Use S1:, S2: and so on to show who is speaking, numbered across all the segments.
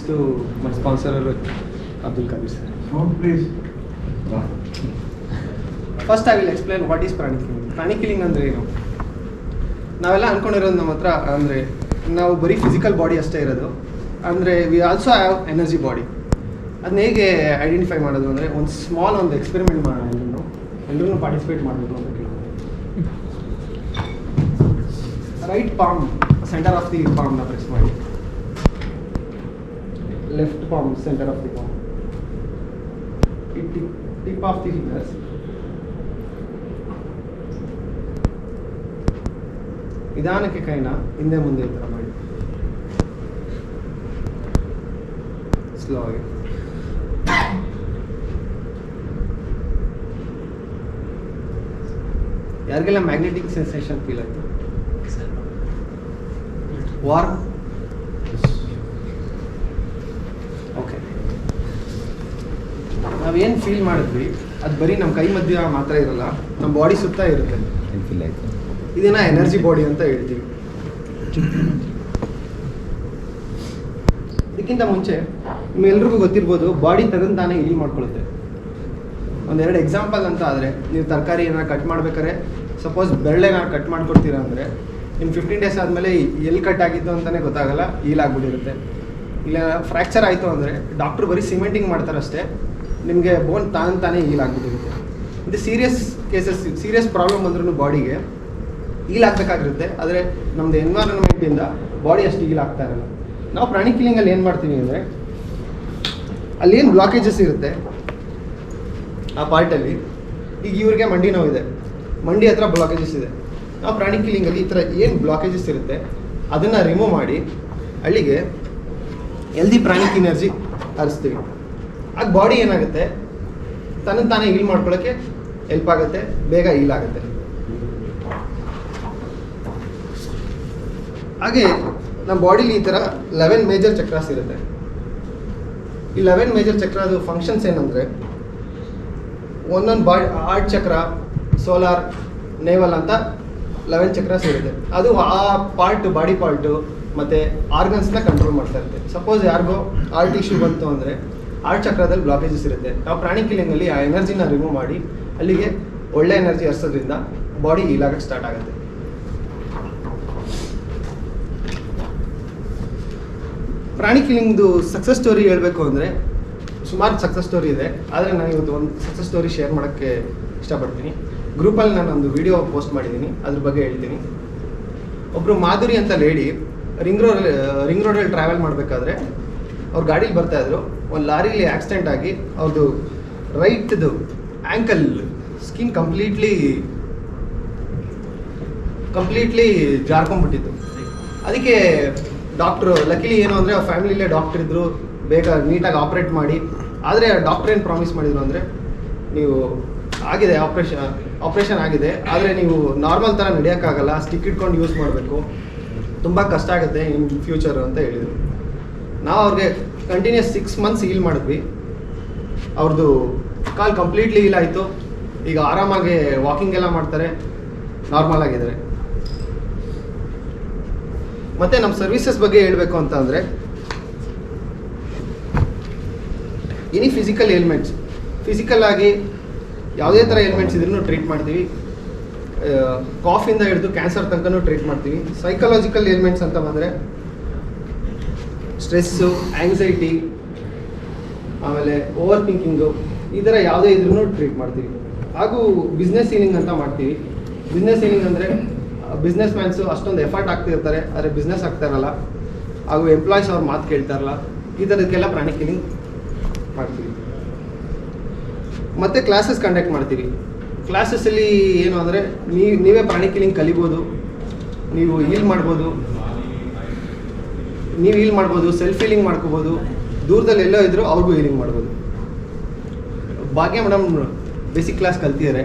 S1: to my sponsor, Abdul Kadir sir.
S2: Please.
S1: First I will explain what is pranic killing. Pranic killing ಅಂದರೆ ಏನು? ನಾವೆಲ್ಲ ಅಂದ್ಕೊಂಡಿರೋದು ನಮ್ಮ ಹತ್ರ ಅಂದರೆ ನಾವು ಬರೀ ಫಿಸಿಕಲ್ ಬಾಡಿ ಅಷ್ಟೇ ಇರೋದು. ಅಂದರೆ we also have energy body. ಅದನ್ನ ಹೇಗೆ ಐಡೆಂಟಿಫೈ ಮಾಡೋದು ಅಂದರೆ ಒಂದು ಎಕ್ಸ್ಪೆರಿಮೆಂಟ್ ಮಾಡೋಣ. ಎಲ್ಲರೂ ಪಾರ್ಟಿಸಿಪೇಟ್ ಮಾಡಬೇಕು ಅಂತ ಕೇಳ್ಬೋದು. Right palm centre of the ಪಾಮ್ನ ಪ್ರೆಸ್ ಮಾಡಿ, left palm centre of the palm, tip of the fingers, ನಿಧಾನಕ್ಕೆ ಕೈನ ಹಿಂದೆ ಮುಂದೆ ಈ ಥರ ಮಾಡಿ, ಸ್ಲೋ ಆಗಿ. ಯಾರಿಗೆಲ್ಲ ಮ್ಯಾಗ್ನೆಟಿಕ್ ಸೆನ್ಸೇಷನ್ ಫೀಲ್ ಆಯ್ತು? ವಾರ್ಮ್? ಓಕೆ. ನಾವೇನು ಫೀಲ್ ಮಾಡಿದ್ವಿ ಅದು ಬರೀ ನಮ್ಮ ಕೈ ಮಧ್ಯ ಮಾತ್ರ ಇರಲ್ಲ, ನಮ್ಮ ಬಾಡಿ ಸುತ್ತ ಇರುತ್ತೆ.
S2: ಫೀಲ್ ಆಯ್ತು.
S1: ಇದನ್ನ ಎನರ್ಜಿ ಬಾಡಿ ಅಂತ ಹೇಳ್ತೀವಿ. ಇದಕ್ಕಿಂತ ಮುಂಚೆ ನಿಮ್ಗೆಲ್ರಿಗೂ ಗೊತ್ತಿರ್ಬೋದು, ಬಾಡಿ ತಗೊಂಡು ತಾನೇ ಹೀಲ್ ಮಾಡ್ಕೊಳ್ಳುತ್ತೆ. ಒಂದೆರಡು ಎಕ್ಸಾಂಪಲ್ ಅಂತ ಆದರೆ, ನೀವು ತರಕಾರಿ ಏನಾರು ಕಟ್ ಮಾಡ್ಬೇಕಾದ್ರೆ ಸಪೋಸ್ ಬೆರಳೇನಾರು ಕಟ್ ಮಾಡ್ಕೊಡ್ತೀರಾ ಅಂದರೆ ನಿಮ್ಮ 15 days ಆದಮೇಲೆ ಎಲ್ಲಿ ಕಟ್ ಆಗಿತ್ತು ಅಂತಲೇ ಗೊತ್ತಾಗಲ್ಲ, ಹೀಲ್ ಆಗಿಬಿಟ್ಟಿರುತ್ತೆ. ಇಲ್ಲ ಫ್ರ್ಯಾಕ್ಚರ್ ಆಯಿತು ಅಂದರೆ ಡಾಕ್ಟ್ರು ಬರೀ ಸಿಮೆಂಟಿಂಗ್ ಮಾಡ್ತಾರಷ್ಟೇ, ನಿಮಗೆ ಬೋನ್ ತಾನೇ ಹೀಲ್ ಆಗಿಬಿಟ್ಟಿರುತ್ತೆ. ಇದು ಸೀರಿಯಸ್ ಕೇಸಸ್, ಸೀರಿಯಸ್ ಪ್ರಾಬ್ಲಮ್ ಅಂದ್ರೂ ಬಾಡಿಗೆ ಹೀಲ್ ಆಗಬೇಕಾಗಿರುತ್ತೆ. ಆದರೆ ನಮ್ಮದು ಎನ್ವೈರನ್ಮೆಂಟಿಂದ ಬಾಡಿ ಅಷ್ಟು ಹೀಲ್ ಆಗ್ತಾ ಇರಲ್ಲ. ನಾವು ಪ್ರಾಣಿಕ್ ಕಿಲ್ಲಿಂಗಲ್ಲಿ ಏನು ಮಾಡ್ತೀವಿ ಅಂದರೆ, ಅಲ್ಲೇನು ಬ್ಲಾಕೇಜಸ್ ಇರುತ್ತೆ ಆ ಪಾರ್ಟಲ್ಲಿ, ಈಗ ಇವ್ರಿಗೆ ಮಂಡಿ ನೋವಿದೆ, ಮಂಡಿ ಹತ್ರ ಬ್ಲಾಕೇಜಸ್ ಇದೆ. ನಾವು ಪ್ರಾಣಿಕ್ ಕಿಲ್ಲಿಂಗಲ್ಲಿ ಈ ಥರ ಏನು ಬ್ಲಾಕೇಜಸ್ ಇರುತ್ತೆ ಅದನ್ನು ರಿಮೂವ್ ಮಾಡಿ ಅಲ್ಲಿಗೆ ಹೆಲ್ದಿ ಪ್ರಾಣಿಕ್ ಎನರ್ಜಿ ಹರಿಸ್ತೀವಿ. ಆಗ ಬಾಡಿ ಏನಾಗುತ್ತೆ, ತಾನೇ ಹೀಲ್ ಮಾಡ್ಕೊಳ್ಳೋಕ್ಕೆ ಹೆಲ್ಪ್ ಆಗುತ್ತೆ, ಬೇಗ ಹೀಲ್ ಆಗುತ್ತೆ. ಹಾಗೆ ನಮ್ಮ ಬಾಡಿಲಿ ಈ ಥರ 11 ಮೇಜರ್ ಚಕ್ರಾಸ್ ಇರುತ್ತೆ. ಈ 11 ಮೇಜರ್ ಚಕ್ರದು ಫಂಕ್ಷನ್ಸ್ ಏನಂದರೆ, ಒಂದೊಂದು ಹಾರ್ಟ್ ಚಕ್ರ, ಸೋಲಾರ್, ನೇವಲ್ ಅಂತ 11 ಚಕ್ರಾಸ್ ಇರುತ್ತೆ. ಅದು ಆ ಬಾಡಿ ಪಾರ್ಟು ಮತ್ತು ಆರ್ಗನ್ಸ್ನ ಕಂಟ್ರೋಲ್ ಮಾಡ್ತಾ ಇರುತ್ತೆ. ಸಪೋಸ್ ಯಾರಿಗೋ ಹಾರ್ಟ್ ಇಶ್ಯೂ ಬಂತು ಅಂದರೆ ಹಾರ್ಟ್ ಚಕ್ರದಲ್ಲಿ ಬ್ಲಾಕೇಜಸ್ ಇರುತ್ತೆ. ನಾವು ಪ್ರಾಣಿಕ್ ಕಿಲ್ಲಿಂಗಲ್ಲಿ ಆ ಎನರ್ಜಿನ ರಿಮೂವ್ ಮಾಡಿ ಅಲ್ಲಿಗೆ ಒಳ್ಳೆ ಎನರ್ಜಿ ಹರಿಸೋದ್ರಿಂದ ಬಾಡಿ ಹೀಲ್ ಆಗಕ್ಕೆ ಸ್ಟಾರ್ಟ್ ಆಗುತ್ತೆ. ಪ್ರಾಣಿಕ್ ಕಿಲ್ಲಿಂಗ್ದು ಸಕ್ಸಸ್ ಸ್ಟೋರಿ ಹೇಳಬೇಕು ಅಂದರೆ ಸುಮಾರು ಸಕ್ಸಸ್ ಸ್ಟೋರಿ ಇದೆ, ಆದರೆ ನಾನು ಇವತ್ತು ಒಂದು ಸಕ್ಸಸ್ ಸ್ಟೋರಿ ಶೇರ್ ಮಾಡೋಕ್ಕೆ ಇಷ್ಟಪಡ್ತೀನಿ. ಗ್ರೂಪಲ್ಲಿ ನಾನು ಒಂದು ವಿಡಿಯೋ ಪೋಸ್ಟ್ ಮಾಡಿದ್ದೀನಿ, ಅದ್ರ ಬಗ್ಗೆ ಹೇಳ್ತೀನಿ. ಒಬ್ಬರು ಮಾಧುರಿ ಅಂತ ಲೇಡಿ ರಿಂಗ್ ರೋಡಲ್ಲಿ ಟ್ರಾವೆಲ್ ಮಾಡಬೇಕಾದ್ರೆ ಅವ್ರ ಗಾಡೀಲಿ ಬರ್ತಾಯಿದ್ರು. ಒಂದು ಲಾರಿಲಿ ಆಕ್ಸಿಡೆಂಟ್ ಆಗಿ ಅವ್ರದ್ದು ರೈಟ್ದು ಆ್ಯಂಕಲ್ ಸ್ಕಿನ್ ಕಂಪ್ಲೀಟ್ಲಿ ಜಾರ್ಕೊಂಡ್ಬಿಟ್ಟಿತ್ತು. ಅದಕ್ಕೆ ಡಾಕ್ಟ್ರು ಲಕಿಲಿ ಏನು ಅಂದರೆ ಅವ್ರ ಫ್ಯಾಮಿಲಿಲೇ ಡಾಕ್ಟ್ರ್ ಇದ್ದರು, ಬೇಗ ನೀಟಾಗಿ ಆಪ್ರೇಟ್ ಮಾಡಿ. ಆದರೆ ಡಾಕ್ಟ್ರ್ ಏನು ಪ್ರಾಮಿಸ್ ಮಾಡಿದರು ಅಂದರೆ, ನೀವು ಆಗಿದೆ ಆಪ್ರೇಷನ್ ಆಗಿದೆ, ಆದರೆ ನೀವು ನಾರ್ಮಲ್ ಥರ ನಡೆಯೋಕ್ಕಾಗಲ್ಲ, ಸ್ಟಿಕ್ ಇಟ್ಕೊಂಡು ಯೂಸ್ ಮಾಡಬೇಕು, ತುಂಬ ಕಷ್ಟ ಆಗುತ್ತೆ ಇನ್ ಫ್ಯೂಚರು ಅಂತ ಹೇಳಿದರು. ನಾವು ಅವ್ರಿಗೆ ಕಂಟಿನ್ಯೂಸ್ 6 months ಹೀಲ್ ಮಾಡಿದ್ವಿ. ಅವ್ರದ್ದು ಕಾಲು ಕಂಪ್ಲೀಟ್ಲಿ ಹೀಲ್ ಆಯಿತು. ಈಗ ಆರಾಮಾಗಿ ವಾಕಿಂಗ್ ಎಲ್ಲ ಮಾಡ್ತಾರೆ, ನಾರ್ಮಲ್ ಆಗಿದ್ದಾರೆ. ಮತ್ತು ನಮ್ಮ ಸರ್ವಿಸಸ್ ಬಗ್ಗೆ ಹೇಳಬೇಕು ಅಂತ ಅಂದರೆ, ಎನಿ ಫಿಸಿಕಲ್ ಏಲ್ಮೆಂಟ್ಸ್, ಫಿಸಿಕಲ್ ಆಗಿ ಯಾವುದೇ ಥರ ಏಲ್ಮೆಂಟ್ಸ್ ಇದ್ರೂ ಟ್ರೀಟ್ ಮಾಡ್ತೀವಿ. ಕಾಫಿಂದ ಹಿಡಿದು ಕ್ಯಾನ್ಸರ್ ತನಕನೂ ಟ್ರೀಟ್ ಮಾಡ್ತೀವಿ. ಸೈಕಲಾಜಿಕಲ್ ಏಲ್ಮೆಂಟ್ಸ್ ಅಂತ ಬಂದರೆ ಸ್ಟ್ರೆಸ್ಸು, ಆ್ಯಂಗ್ಸೈಟಿ, ಆಮೇಲೆ ಓವರ್ ಥಿಂಕಿಂಗು, ಈ ಥರ ಯಾವುದೇ ಇದ್ರೂ ಟ್ರೀಟ್ ಮಾಡ್ತೀವಿ. ಹಾಗೂ ಬಿಸ್ನೆಸ್ ಹೀಲಿಂಗ್ ಅಂತ ಮಾಡ್ತೀವಿ. ಬಿಸ್ನೆಸ್ ಹೀಲಿಂಗ್ ಅಂದರೆ ಬಿಸ್ನೆಸ್ ಮ್ಯಾನ್ಸು ಅಷ್ಟೊಂದು ಎಫರ್ಟ್ ಆಗ್ತಿರ್ತಾರೆ, ಆದರೆ ಬಿಸ್ನೆಸ್ ಆಗ್ತಾ ಇರಲ್ಲ, ಹಾಗೂ ಎಂಪ್ಲಾಯೀಸ್ ಅವ್ರ ಮಾತು ಕೇಳ್ತಾ ಇರಲ್ಲ. ಈ ಥರದಕ್ಕೆಲ್ಲ ಪ್ರಾಣಿಕ್ ಹೀಲಿಂಗ್ ಮಾಡ್ತೀವಿ. ಮತ್ತು ಕ್ಲಾಸಸ್ ಕಂಡಕ್ಟ್ ಮಾಡ್ತೀವಿ. ಕ್ಲಾಸಸ್ಸಲ್ಲಿ ಏನು ಅಂದರೆ, ನೀವೇ ಪ್ರಾಣಿಕ್ ಹೀಲಿಂಗ್ ಕಲಿಬೋದು, ನೀವು ಹೀಲ್ ಮಾಡ್ಬೋದು, ಸೆಲ್ಫ್ ಹೀಲಿಂಗ್ ಮಾಡ್ಕೋಬೋದು, ದೂರದಲ್ಲಿ ಎಲ್ಲೋ ಇದ್ದರೂ ಅವ್ರಿಗೂ ಹೀಲಿಂಗ್ ಮಾಡ್ಬೋದು. ಭಾಗ್ಯ ಮೇಡಮ್ ಬೇಸಿಕ್ ಕ್ಲಾಸ್ ಕಲ್ತಿದ್ದಾರೆ,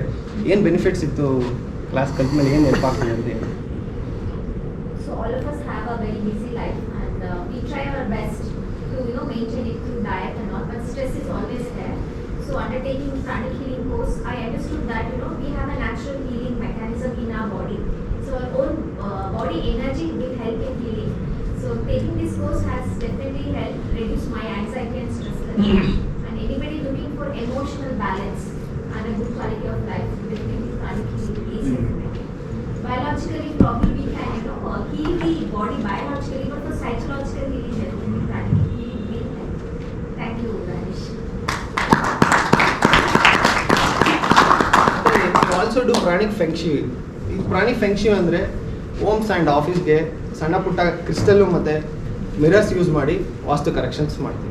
S1: ಏನು ಬೆನಿಫಿಟ್ಸ್ ಇತ್ತು ಕ್ಲಾಸ್ ಕಲ್ತ್ಮೇಲೆ, ಏನು ಹೆಲ್ಪ್ ಆಗ್ತದೆ ಅಂತ ಹೇಳಿ?
S3: So all of us have a very busy life and we try our best to maintain it through diet and all, but stress is always there. So undertaking pranic healing course, I understood that we have a natural healing mechanism in our body. So our own body energy will help in healing. So taking this course has definitely helped reduce my And anybody looking for emotional balance and a good quality of life, definitely pranic healing is recommended. Biologically, probably we can heal the body biologically, but for psychological healing, definitely pranic healing will help. Thank you, Rajesh.
S1: Also do pranic feng shui. ಈ pranic ಫೆಂಕ್ಷಿ ಅಂದರೆ homes and ಆಫೀಸ್ಗೆ ಸಣ್ಣ ಪುಟ್ಟ crystal ಮತ್ತು mirrors use ಮಾಡಿ ವಾಸ್ತು corrections ಮಾಡ್ತೀವಿ.